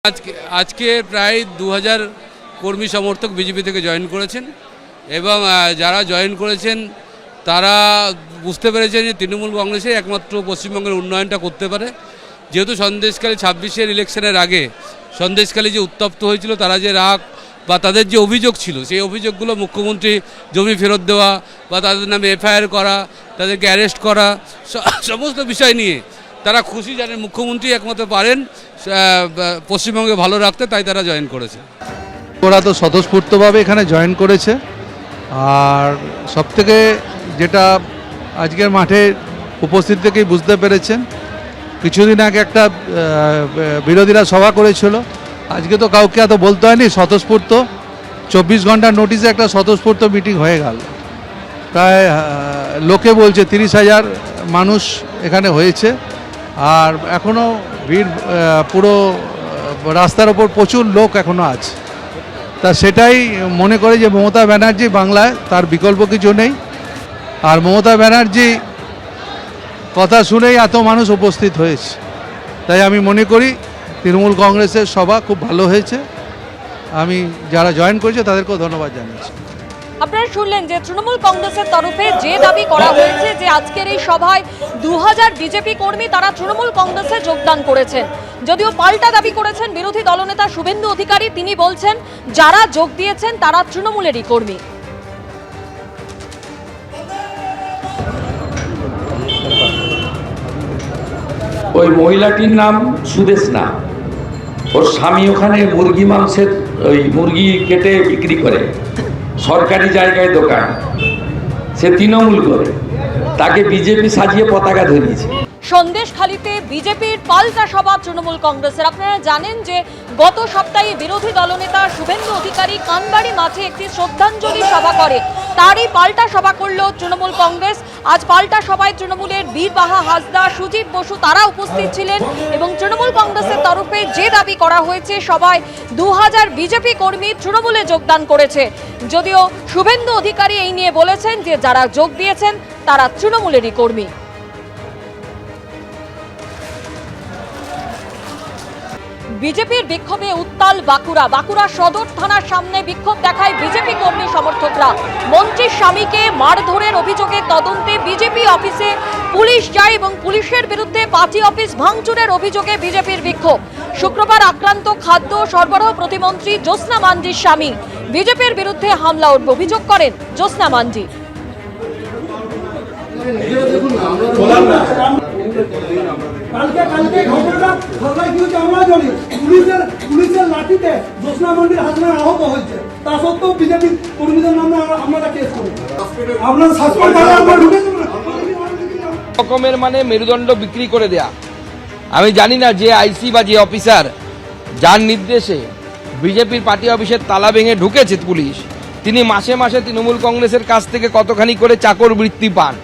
আজকে প্রায় 2000 কর্মী সমর্থক বিজেপি থেকে জয়েন করেছেন এবং যারা জয়েন করেছেন তারা বুঝতে পেরেছেন যে তৃণমূল কংগ্রেসে একমাত্র পশ্চিমবঙ্গের উন্নয়নটা করতে পারে। যেহেতু সন্দেশখালী 26-এর ইলেকশনের আগে সন্দেশখালী যে উত্তপ্ত হয়েছিল, তারা যে রাগ বা তাদের যে অভিযোগ ছিল, সেই অভিযোগগুলো মুখ্যমন্ত্রী জমি ফেরত দেওয়া বা তাদের নামে এফআইআর করা, তাদেরকে অ্যারেস্ট করা, সমস্ত বিষয় নিয়ে তারা খুশি, জানেন মুখ্যমন্ত্রী একমাত্র পারেন পশ্চিমবঙ্গে ভালো রাখতে, তাই তারা জয়েন করেছে। ওরা তো স্বতঃস্ফূর্তভাবে এখানে জয়েন করেছে। আর সবথেকে যেটা আজকের মাঠে উপস্থিত থেকেই বুঝতে পেরেছেন, কিছুদিন আগে একটা বিরোধীরা সভা করেছিল, আজকে তো কাউকে এত বলতে হয়নি, স্বতঃস্ফূর্ত 24 ঘন্টার নোটিশে একটা স্বতঃস্ফূর্ত মিটিং হয়ে গেল। প্রায় লোকে বলছে 30,000 মানুষ এখানে হয়েছে। আর এখনও ভিড়, পুরো রাস্তার ওপর প্রচুর লোক এখনও আছে। তা সেটাই মনে করে যে মমতা ব্যানার্জি বাংলায়, তার বিকল্প কিছু নেই। আর মমতা ব্যানার্জি কথা শুনেই এত মানুষ উপস্থিত হয়েছে। তাই আমি মনে করি তৃণমূল কংগ্রেসের সভা খুব ভালো হয়েছে। আমি যারা জয়েন করেছে তাদেরকেও ধন্যবাদ জানাচ্ছি। আপনারা শুনলেন যে তৃণমূল কংগ্রেসের তরফে যে দাবি করা হয়েছে যে আজকের এই সভায় 2000 বিজেপি কর্মী তারা তৃণমূল কংগ্রেসে যোগদান করেছেন। যদিও পাল্টা দাবি করেছেন বিরোধী দলনেতা শুভেন্দু অধিকারী, তিনি বলছেন যারা যোগ দিয়েছেন তারা তৃণমূলেরই কর্মী। ওই মহিলাটির নাম সুদেশনা, ওর স্বামী ওখানে মুরগি মাংসের ওই মুরগি কেটে বিক্রি করে, সরকারি জায়গায় দোকান, সে তৃণমূল করে, তাকে বিজেপি সাজিয়ে পতাকা ধরিয়েছে। সন্দেশখালীতে বিজেপির পাল্টা সভা তৃণমূল কংগ্রেসের। আপনারা জানেন যে গত সপ্তাহে বিরোধী দলনেতা শুভেন্দু অধিকারী কানবাড়ি মাঠে একটি শ্রদ্ধাঞ্জলি সভা করে, তারই পাল্টা সভা করল তৃণমূল কংগ্রেস। আজ পাল্টা সভায় তৃণমূলের বীরবাহা হাসদা, সুজিত বসু তারা উপস্থিত ছিলেন এবং তৃণমূল কংগ্রেসের তরফে যে দাবি করা হয়েছে সভায় 2000 বিজেপি কর্মী তৃণমূলে যোগদান করেছে। যদিও শুভেন্দু অধিকারী এই নিয়ে বলেছেন যে যারা যোগ দিয়েছেন তারা তৃণমূলেরই কর্মী। বিজেপির বিক্ষোভে উত্তাল বাঁকুড়া সদর থানার সামনে বিক্ষোভ দেখায় বিজেপি কর্মী সমর্থকরা। মন্ত্রীর স্বামীকে মারধরের অভিযোগে তদন্তে বিজেপি অফিসে পুলিশ যায় এবং পুলিশের বিরুদ্ধে পার্টি অফিস ভাঙচুরের অভিযোগে বিজেপির বিক্ষোভ। শুক্রবার আক্রান্ত খাদ্য সরবরাহ প্রতিমন্ত্রী জ্যোৎস্না মাঞ্জির স্বামী। বিজেপির বিরুদ্ধে হামলার অভিযোগ করেন জ্যোৎস্না মাঞ্জি। কালকে ঘটনাটা সবাই কি হচ্ছে আমরা জানি, পুলিশের লাঠিতে জ্যোৎস্না মন্দির হাসপাতালে আহত হয়েছে, তা সত্ত্বেও বিজেপি কর্মীদের নামে আমরা কেস করি। আপনার সাসপেন্ড রকমের মানে মেরুদণ্ড বিক্রি করে দেয়া। আমি জানি না যে আইসি বা যে অফিসার যার নির্দেশে বিজেপির পার্টি অফিসের তালা ভেঙে ঢুকেছে পুলিশ, তিনি মাসে মাসে তৃণমূল কংগ্রেসের কাছ থেকে কতখানি করে চাকর বৃত্তি পান।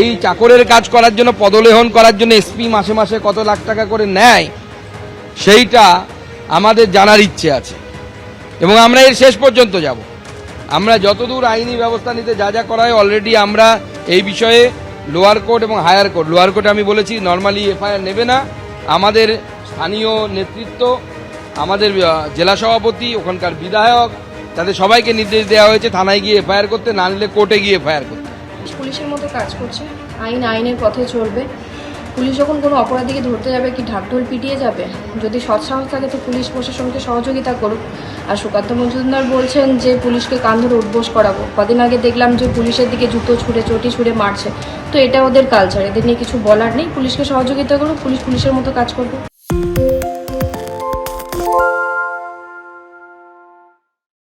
এই চাকরের কাজ করার জন্য, পদলেহন করার জন্য এসপি মাসে মাসে কত লাখ টাকা করে নেয়, সেইটা আমাদের জানার ইচ্ছে আছে এবং আমরা এর শেষ পর্যন্ত যাব। আমরা যতদূর আইনি ব্যবস্থা নিতে যা যা করা হয় অলরেডি আমরা এই বিষয়ে লোয়ার কোর্ট এবং হায়ার কোর্ট, লোয়ার কোর্টে আমি বলেছি নর্মালি এফআইআর নেবে না, আমাদের স্থানীয় নেতৃত্ব, আমাদের জেলা সভাপতি, ওখানকার বিধায়ক, তাদের সবাইকে নির্দেশ দেওয়া হয়েছে থানায় গিয়ে এফআইআর করতে, না নিলে কোর্টে গিয়ে এফআইআর করতে। পুলিশের মতো কাজ করছে, আইনের পথে চলবে। পুলিশ যখন কোনো অপরাধীকে ধরতে যাবে কি ঢাকঢোল পিটিয়ে যাবে? যদি সৎসাহস থাকে তো পুলিশ প্রশাসনকে সহযোগিতা করুক। আর সুকান্ত মজুমদার বলছেন যে পুলিশকে কান ধরে উঠবোস করাবো। কদিন আগে দেখলাম যে পুলিশের দিকে জুতো ছুঁড়ে চটি ছুঁড়ে মারছে। তো এটা ওদের কালচার, এদের নিয়ে কিছু বলার নেই। পুলিশকে সহযোগিতা করুক, পুলিশের মতো কাজ করবে।